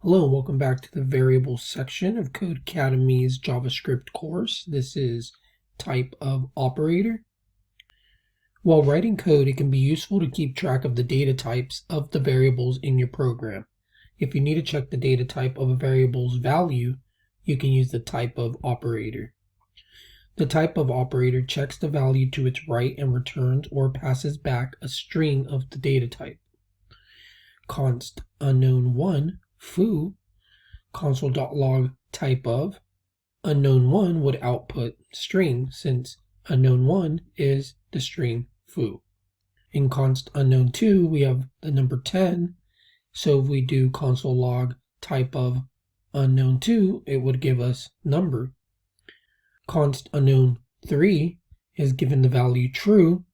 Hello and welcome back to the variables section of Codecademy's JavaScript course. This is type of operator. While writing code, it can be useful to keep track of the data types of the variables in your program. If you need to check the data type of a variable's value, you can use the type of operator. The type of operator checks the value to its right and returns or passes back a string of the data type. Const unknown1 foo console.log typeof unknown1 would output string since unknown1 is the string foo. In const unknown2 we have the number 10, so if we do console log typeof unknown2 it would give us number. Const unknown3 is given the value true,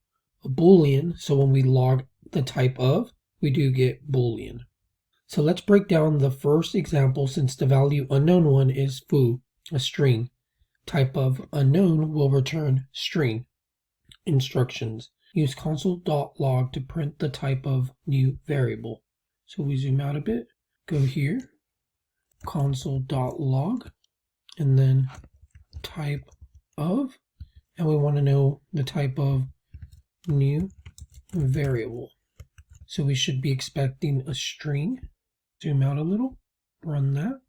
a boolean, so when we log the type of we do get boolean. So let's break down the first example since the value unknown1 is foo, a string. Type of unknown will return string. Instructions. Use console.log to print the type of new variable. So we zoom out a bit, go here, console.log, and then type of, and we want to know the type of new variable. So we should be expecting a string. Zoom out a little, run that,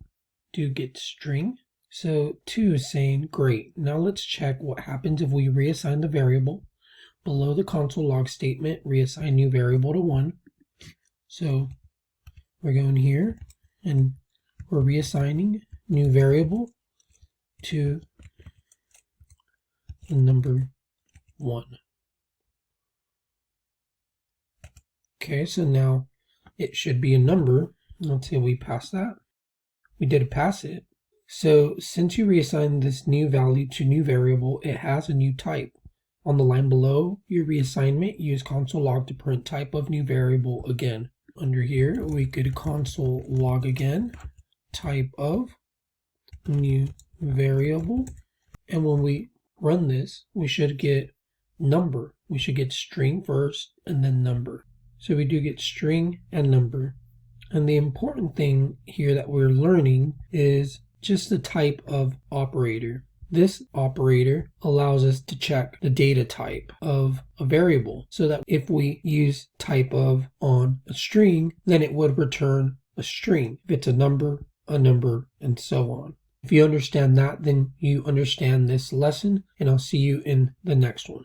do get string. So 2 is saying, great, now let's check what happens if we reassign the variable. Below the console log statement, reassign new variable to 1. So we're going here and we're reassigning new variable to the number 1. Okay, so now it should be a number. Let's say we pass that. We did pass it. So since you reassign this new value to new variable, it has a new type. On the line below your reassignment, use console log to print type of new variable again. Under here, we could console log again, type of new variable. And when we run this, we should get number. We should get string first and then number. So we do get string and number. And the important thing here that we're learning is just the type of operator. This operator allows us to check the data type of a variable so that if we use type of on a string, then it would return a string. If it's a number, and so on. If you understand that, then you understand this lesson, and I'll see you in the next one.